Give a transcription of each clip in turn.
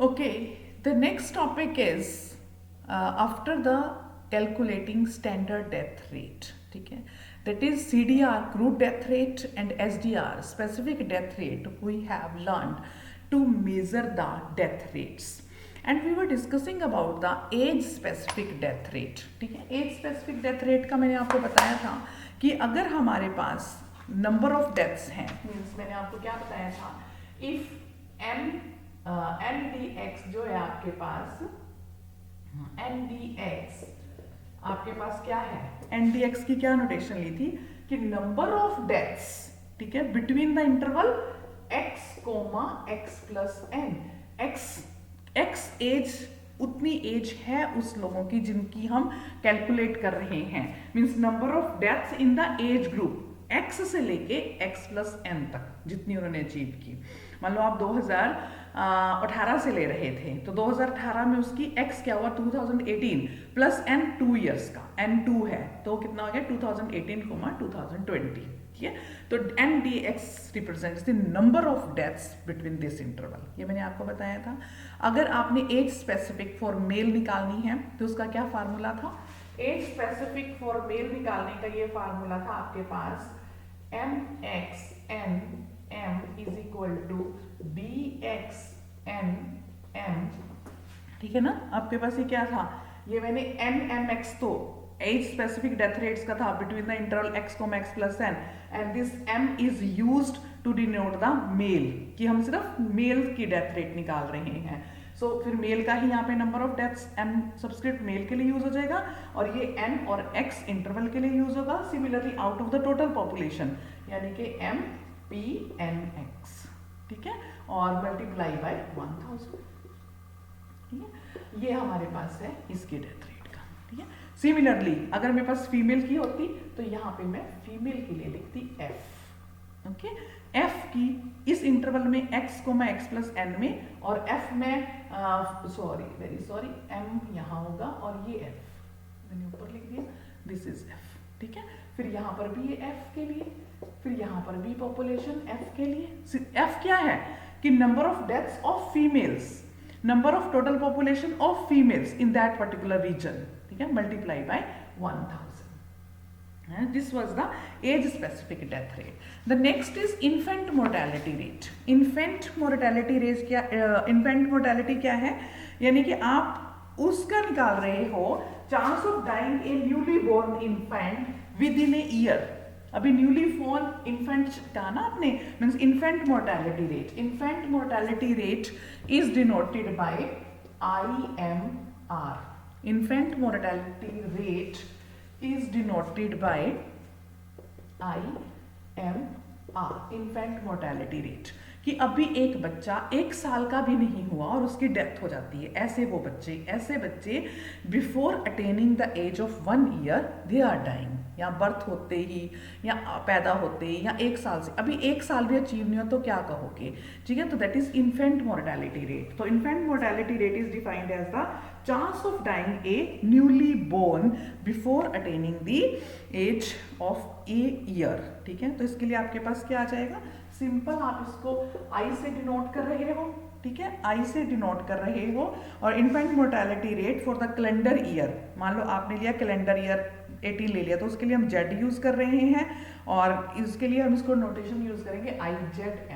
Okay, the next topic is after the calculating standard death rate. ठीक है, that is CDR crude death rate and SDR specific death rate. We have learned to measure the death rates and we were discussing about the age specific death rate. ठीक है, age specific death rate का मैंने आपको बताया था कि अगर हमारे पास नंबर ऑफ डेथ्स हैं, मीन्स मैंने आपको क्या बताया था, इफ एन डी एक्स जो है आपके पास, एन डी एक्स आपके पास क्या है, एन डी एक्स की क्या नोटेशन ली थी कि नंबर ऑफ डेथ्स, ठीक है, between the interval x comma x plus n, x age उतनी एज है उस लोगों की जिनकी हम कैलकुलेट कर रहे हैं, means number of deaths in the age group x से लेके x प्लस एन तक जितनी उन्होंने अचीव की। मान लो आप 2018 से ले रहे थे तो 2018 में उसकी x क्या हुआ 2018 प्लस n 2 ईयर्स का, n 2 है तो कितना हो गया 2018 2020। ठीक है, तो n d x represents the number of deaths between this interval, ये मैंने आपको बताया था। अगर आपने एज स्पेसिफिक फॉर मेल निकालनी है तो उसका क्या फार्मूला था, एज स्पेसिफिक फॉर मेल निकालने का ये फार्मूला था आपके पास M X N M is equal to D X N M. ठीक है ना, आपके पास ये क्या था, ये मैंने एन एम एक्स तो एज स्पेसिफिक डेथ रेट्स का था between the interval x comma x plus n and this m is used to denote the male, कि हम सिर्फ मेल की डेथ रेट निकाल रहे हैं। सो फिर मेल का ही यहाँ पे number of deaths m subscript male के लिए यूज हो जाएगा और ये एन और एक्स इंटरवल के लिए यूज होगा। Similarly out of the total population यानी कि एम पी एन एक्स, ठीक है, और मल्टीप्लाई बाय 1000। ठीक है, ये हमारे पास है इसकी डेथ रेट का। ठीक है, सिमिलरली अगर मेरे पास फीमेल की होती तो यहाँ पे मैं फीमेल के लिए लिखती एफ। ओके, एफ की इस इंटरवल में x comma x plus n में और f में सॉरी वेरी सॉरी m यहाँ होगा और ये f मैंने ऊपर लिख दिया, दिस इज f। ठीक है, फिर यहाँ पर भी ये f के लिए, फिर यहाँ पर भी पॉपुलेशन f के लिए। f क्या है कि number of deaths of females, number of total population of females in that particular region. ठीक है, multiply by 1000। This was the age specific death rate. The next is infant mortality rate. Infant mortality rate क्या, infant mortality क्या है, यानी कि आप उसका निकाल रहे हो chance of dying a newly born infant within a year. अभी न्यूली बोर्न इन्फेंट कहा ना आपने, means infant mortality rate. Infant mortality rate is denoted by IMR। Infant mortality rate is denoted by IMR, infant mortality rate, कि अभी एक बच्चा 1 साल का भी नहीं हुआ और उसकी डेथ हो जाती है। ऐसे बच्चे before attaining the age of 1 year they are dying, या बर्थ होते ही या पैदा होते ही या 1 साल से, अभी 1 साल भी अचीव नहीं हो तो क्या कहोगे। ठीक है, तो that is infant mortality rate. तो infant mortality rate is defined as the chance of dying a newly born before attaining the age of a year. ठीक है, तो इसके लिए आपके पास क्या आ जाएगा, सिंपल आप इसको आई से डिनोट कर रहे हो। ठीक है, आई से डिनोट कर रहे हो और infant mortality rate for the calendar year, मान लो आपने लिया कैलेंडर ईयर 18 ले लिया तो उसके लिए हम जेड यूज कर रहे हैं और इसके लिए हम इसको नोटेशन यूज करेंगे आई जेड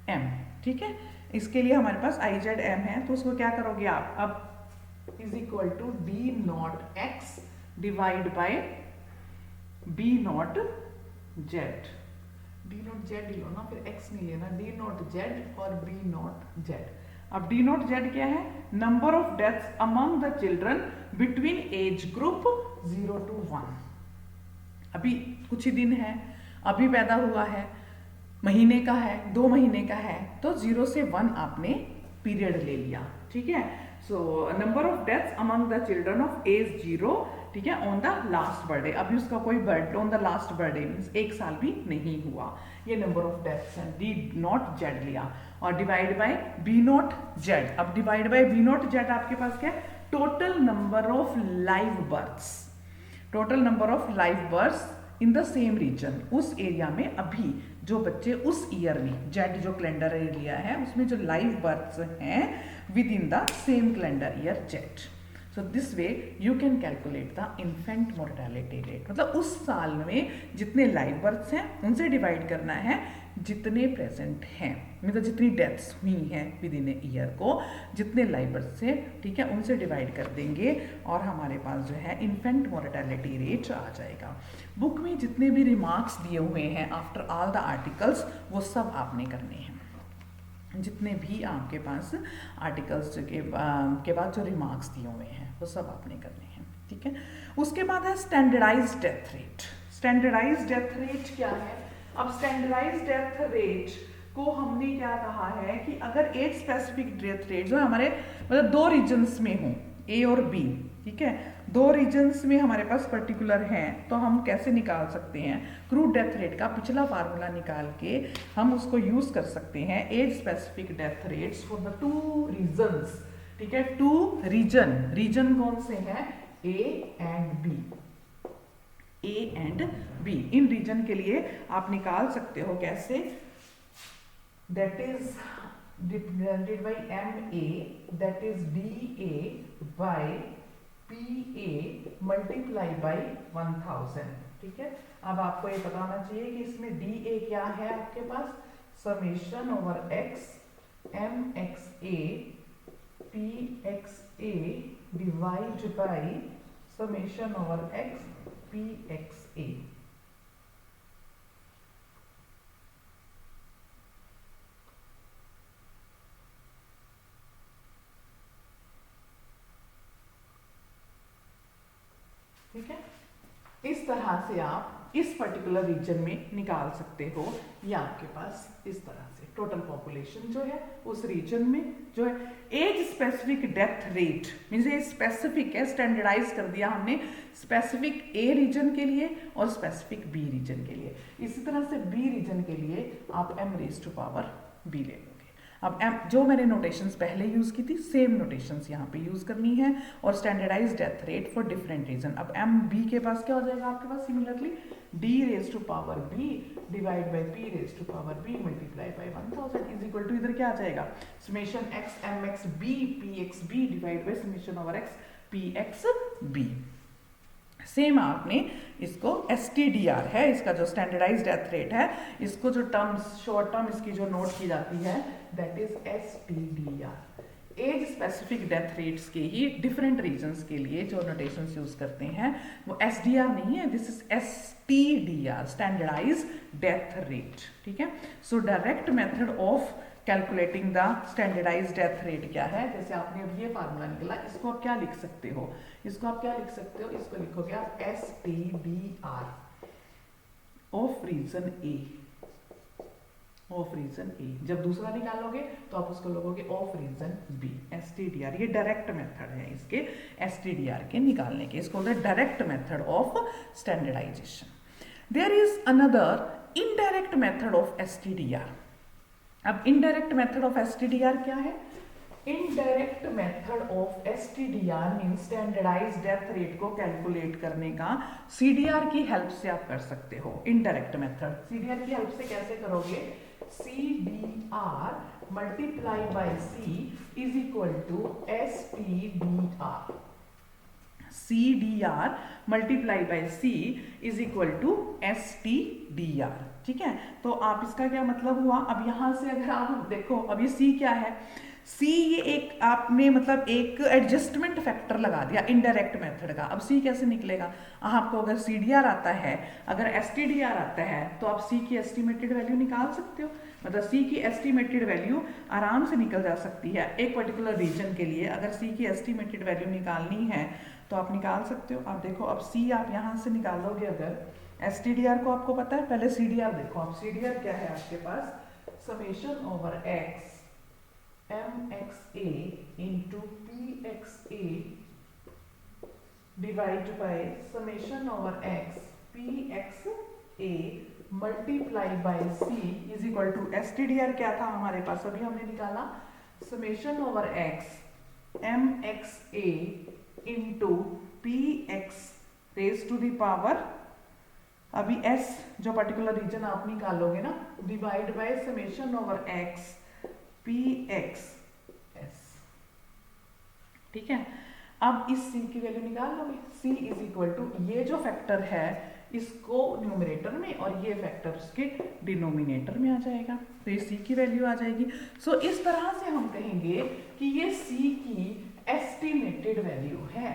एम। ठीक है, इसके लिए हमारे पास IZM है तो उसको क्या करोगे आप, अब is equal to D naught X divide by B naught Z. D naught Z लो ना, फिर एक्स नहीं लेना, डी नॉट जेड और बी नॉट जेड। अब डी नॉट जेड क्या है, number of deaths among the children between age group 0 to 1। अभी कुछ ही दिन है, अभी पैदा हुआ है, महीने का है, 2 महीने का है, तो 0 से 1 आपने पीरियड ले लिया। ठीक है, so number of deaths among the children of age 0, ठीक है, ऑन द लास्ट बर्थडे। अभी उसका कोई birthday on the last birthday means 1 साल भी नहीं हुआ, ये नंबर ऑफ डेथ्स हैं। डी नॉट जेड लिया और divide by B naught Z. अब divide by B naught Z आपके पास क्या है, total number of live births, total number of live births in the same region, उस एरिया में अभी जो बच्चे उस ईयरली जेड जो कैलेंडर ईयर लिया है उसमें जो लाइव बर्थ्स हैं with in the same calendar year Z. So this way you can calculate the infant mortality rate, मतलब उस साल में जितने लाइव बर्थ्स हैं उनसे डिवाइड करना है जितने प्रेजेंट हैं, मतलब जितनी डेथ्स हुई हैं विद इन ए ईयर को जितने लाइव बर्थ्स से, ठीक है, उनसे डिवाइड कर देंगे और हमारे पास जो है इन्फेंट मोर्टेलिटी रेट आ जाएगा। बुक में जितने भी रिमार्क्स दिए हुए हैं आफ्टर ऑल द आर्टिकल्स वो सब आपने करने हैं, जितने भी आपके पास आर्टिकल्स के बाद जो रिमार्क्स दिए हुए हैं वो सब आपने करने हैं, ठीक है। उसके बाद है standardized death rate. Standardized death rate क्या है? अब स्टैंडर्डाइज्ड डेथ रेट को हमने क्या कहा है कि अगर एक स्पेसिफिक डेथ रेट जो हमारे मतलब दो रीजन्स में हो, ए और बी, ठीक है, दो रीजन्स में हमारे पास पर्टिकुलर हैं, तो हम कैसे निकाल सकते हैं क्रूड डेथ रेट का पिछला फार्मूला निकाल के हम उसको यूज कर सकते हैं age specific death rates for the two regions, ठीक है, टू रीजन कौन से हैं? A and B, A and B, इन रीजन के लिए आप निकाल सकते हो कैसे? That is divided by m a, that is d a by p a multiply by 1000, ठीक है। अब आपको ये पता होना चाहिए कि इसमें डी ए क्या है आपके पास? Summation over X M X A P X A divide by summation over X P X A. ठीक है, इस तरह से आप इस पर्टिकुलर रीजन में निकाल सकते हो, या आपके पास इस तरह से टोटल पॉपुलेशन जो है उस रीजन में जो है age specific death rate means ये स्पेसिफिक है, स्टैंडर्डाइज कर दिया हमने स्पेसिफिक ए रीजन के लिए और स्पेसिफिक बी रीजन के लिए। इसी तरह से बी रीजन के लिए आप m raise to power b ले लो। अब एम जो मैंने नोटेशंस पहले यूज़ की थी सेम नोटेशंस यहाँ पे यूज़ करनी है और standardize death rate for different region. अब एम बी के पास क्या हो जाएगा आपके पास? Similarly D raise to power B divide by P raise to power B multiply by 1000 is equal to इधर क्या आ जाएगा? Summation X M X B P X B divide by summation over X P X B. Same आपने इसको STDR है, इसका जो standardise death rate है, इसको जो टर्म्स शॉर्ट टर्म इसकी जो नोट की जाती है that is STDR। Age specific death rates के ही डिफरेंट रीजन्स के लिए जो नोटेशंस यूज करते हैं वो SDR नहीं है, this is STDR, standardize death rate, ठीक है। So direct method of calculating the standardize death rate क्या है? जैसे आपने अब ये फार्मूला निकला, इसको आप क्या लिख सकते हो? इसको आप क्या लिख सकते हो? इसको लिखोगे आप STDR of region A, of region A. जब दूसरा निकालोगे तो आप उसको लोगोगे ऑफ रीजन बी। STDR ये डायरेक्ट मेथड है इसके STDR के निकालने के, इसको बोलते हैं direct method of standardization. There is another indirect method of STDR। अब इनडायरेक्ट मेथड ऑफ STDR क्या है? Indirect method of STDR mean standardize death rate को कैलकुलेट करने का CDR की हेल्प से आप कर सकते हो। इनडायरेक्ट मेथड CDR की हेल्प से कैसे करोगे? CDR multiply by C is equal to STDR। CDR multiply by C is equal to STDR, ठीक है। तो आप इसका क्या मतलब हुआ? अब यहां से अगर आप देखो, अब ये C क्या है? C ये एक आपने मतलब एक एडजस्टमेंट फैक्टर लगा दिया इनडायरेक्ट मेथड का। अब C कैसे निकलेगा? आपको अगर CDR आता है, अगर STDR आता है, तो आप C की एस्टिमेटेड वैल्यू निकाल सकते हो। मतलब C की एस्टिमेटेड वैल्यू आराम से निकल जा सकती है एक पर्टिकुलर रीजन के लिए। अगर C की एस्टिमेटेड वैल्यू निकालनी है तो आप निकाल सकते हो। आप देखो, अब C आप यहाँ से निकालोगे, अगर STDR को आपको पता है, पहले CDR देखो। आप CDR क्या है आपके पास? Summation over X M X A into P X A divide by summation over X P X A multiply by C is equal to STDR क्या था हमारे पास? अभी हमने निकाला summation over X M X A into P X raise to the power अभी S जो particular region आप निकालोगे ना, divide by summation over X P X S, ठीक है। अब इस c की वैल्यू निकाल लोगे, c इज इक्वल टू ये जो फैक्टर है इसको न्यूमरेटर में और ये फैक्टर इसके डिनोमिनेटर में आ जाएगा, तो ये c की वैल्यू आ जाएगी। सो इस तरह से हम कहेंगे कि ये c की एस्टिमेटेड वैल्यू है,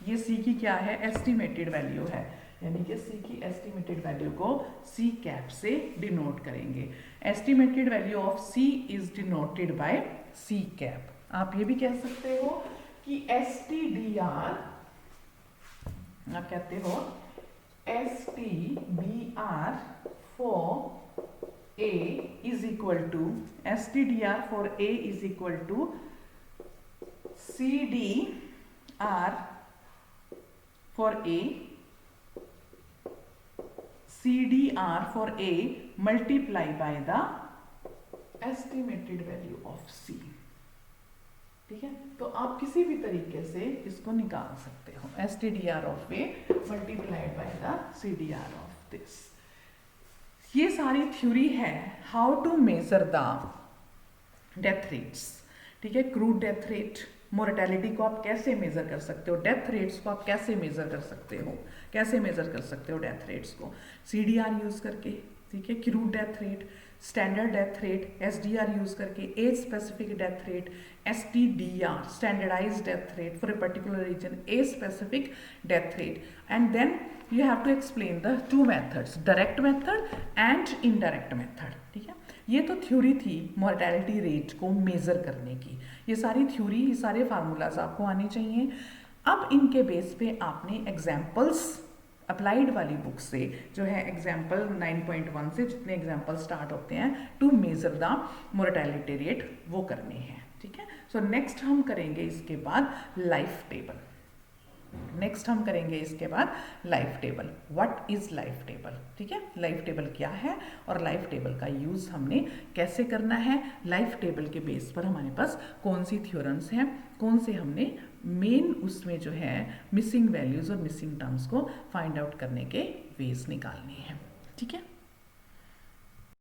ये c की क्या है, एस्टिमेटेड वैल्यू है, यानी कि c की एस्टिमेटेड वैल्यू को c कैप से डिनोट करेंगे। Estimated value of c is denoted bye c cap. आप ये भी कह सकते हो कि STDR, आप कहते हो STBR for A is equal to STDR for A is equal to CDR for A, CDR for A multiply by the estimated value of C, ठीक है। तो आप किसी भी तरीके से इसको निकाल सकते हो, STDR of a multiplied by the CDR of this. ये सारी थ्योरी है how to measure the death rates, ठीक है। क्रूड डेथ रेट, मोर्टेलिटी को आप कैसे मेजर कर सकते हो, डेथ रेट्स को आप कैसे मेजर कर सकते हो, कैसे मेजर कर सकते हो डेथ रेट्स को, CDR यूज करके, ठीक है, crude death rate, standard death rate, SDR use करके, age specific death rate, STDR standardized death rate for a particular region, age specific death rate, and then you have to explain the two methods, direct method and indirect method, ठीक है। ये तो theory थी mortality rate को major करने की, ये सारी थ्योरी, ये सारे फार्मूलाज आपको आने चाहिए। अब इनके बेस पे आपने एग्जाम्पल्स अप्लाइड वाली बुक से जो है एग्जाम्पल 9.1 से जितने एग्जाम्पल स्टार्ट होते हैं to measure the mortality rate वो करने हैं, ठीक है। सो नेक्स्ट हम करेंगे इसके बाद लाइफ टेबल, नेक्स्ट हम करेंगे इसके बाद life table. What is life table, ठीक है, लाइफ टेबल क्या है और लाइफ टेबल का यूज हमने कैसे करना है, लाइफ टेबल के बेस पर हमारे पास कौन सी थ्योरम्स हैं, कौन से हमने मेन उसमें जो है मिसिंग वैल्यूज और मिसिंग टर्म्स को फाइंड आउट करने के वेज निकालने हैं, ठीक है।